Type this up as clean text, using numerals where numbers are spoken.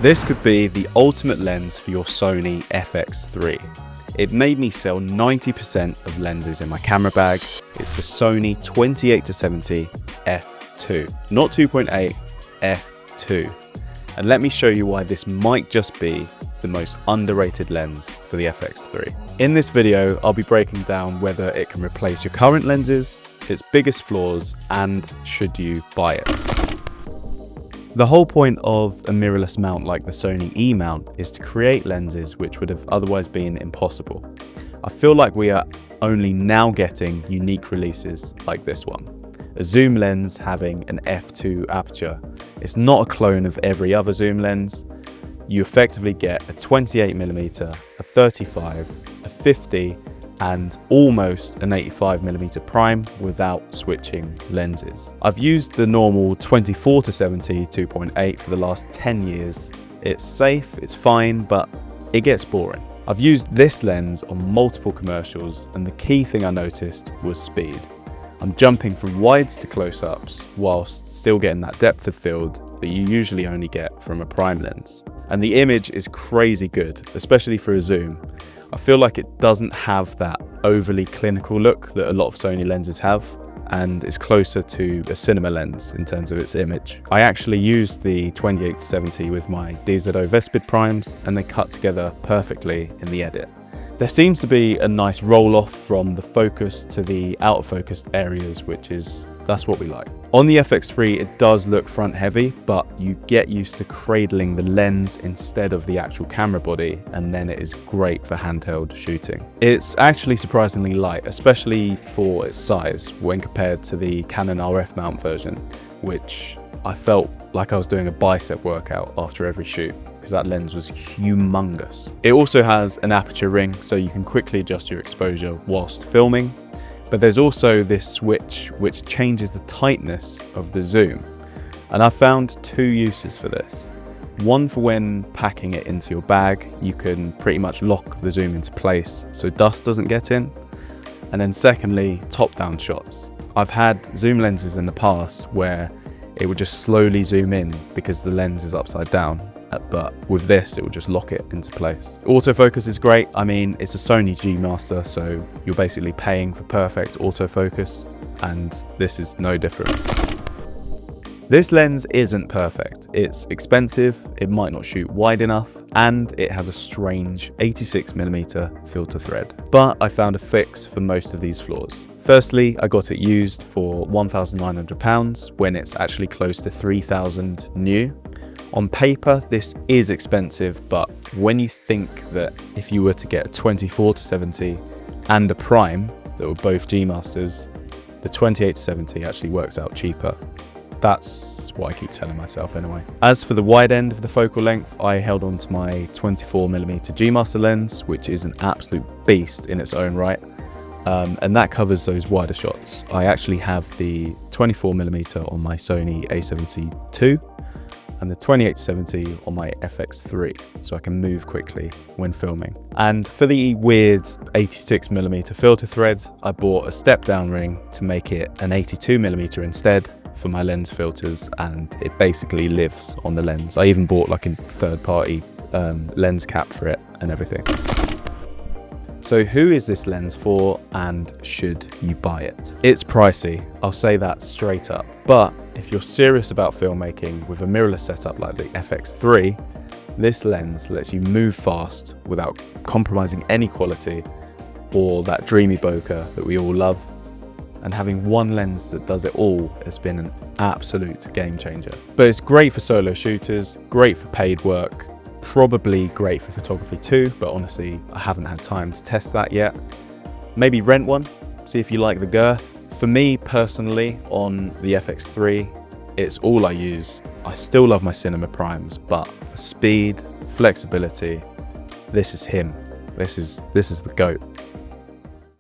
This could be the ultimate lens for your Sony FX3. It made me sell 90% of lenses in my camera bag. It's the Sony 28-70 f2, not 2.8, f2. And let me show you why this might just be the most underrated lens for the FX3. In this video, I'll be breaking down whether it can replace your current lenses, its biggest flaws, and should you buy it. The whole point of a mirrorless mount like the Sony E mount is to create lenses which would have otherwise been impossible. I feel like we are only now getting unique releases like this one. A zoom lens having an f2 aperture. It's not a clone of every other zoom lens. You effectively get a 28mm, a 35, a 50, and almost an 85mm prime without switching lenses. I've used the normal 24-70 2.8 for the last 10 years. It's safe, it's fine, but it gets boring. I've used this lens on multiple commercials, and the key thing I noticed was speed. I'm jumping from wides to close-ups whilst still getting that depth of field that you usually only get from a prime lens. And the image is crazy good, especially for a zoom. I feel like it doesn't have that overly clinical look that a lot of Sony lenses have, and is closer to a cinema lens in terms of its image. I actually used the 28-70 with my DZO Vespid primes, and they cut together perfectly in the edit. There seems to be a nice roll off from the focus to the out of focus areas, that's what we like. On the FX3, it does look front heavy, but you get used to cradling the lens instead of the actual camera body, and then it is great for handheld shooting. It's actually surprisingly light, especially for its size when compared to the Canon RF mount version, which I felt like I was doing a bicep workout after every shoot, because that lens was humongous. It also has an aperture ring, so you can quickly adjust your exposure whilst filming, but there's also this switch which changes the tightness of the zoom. And I found two uses for this. One for when packing it into your bag, you can pretty much lock the zoom into place so dust doesn't get in. And then secondly, top-down shots. I've had zoom lenses in the past where it would just slowly zoom in because the lens is upside down, but with this it will just lock it into place. Autofocus is great. I mean, it's a Sony G Master, so you're basically paying for perfect autofocus, and this is no different. This lens isn't perfect. It's expensive, it might not shoot wide enough, and it has a strange 86mm filter thread. But I found a fix for most of these flaws. Firstly, I got it used for £1,900 when it's actually close to £3,000 new. On paper, this is expensive, but when you think that if you were to get a 24-70 and a prime that were both G Masters, the 28-70 actually works out cheaper. That's what I keep telling myself anyway. As for the wide end of the focal length, I held on to my 24mm G Master lens, which is an absolute beast in its own right. And that covers those wider shots. I actually have the 24mm on my Sony A7C II and the 28-70 on my FX3, so I can move quickly when filming. And for the weird 86mm filter thread, I bought a step-down ring to make it an 82mm instead for my lens filters, and it basically lives on the lens. I even bought like a third-party lens cap for it and everything. So who is this lens for, and should you buy it? It's pricey, I'll say that straight up. But if you're serious about filmmaking with a mirrorless setup like the FX3, this lens lets you move fast without compromising any quality or that dreamy bokeh that we all love. And having one lens that does it all has been an absolute game changer. But it's great for solo shooters, great for paid work, probably great for photography too, but honestly, I haven't had time to test that yet. Maybe rent one, see if you like the girth. For me personally, on the FX3, it's all I use. I still love my cinema primes, but for speed, flexibility, this is him. This is the GOAT.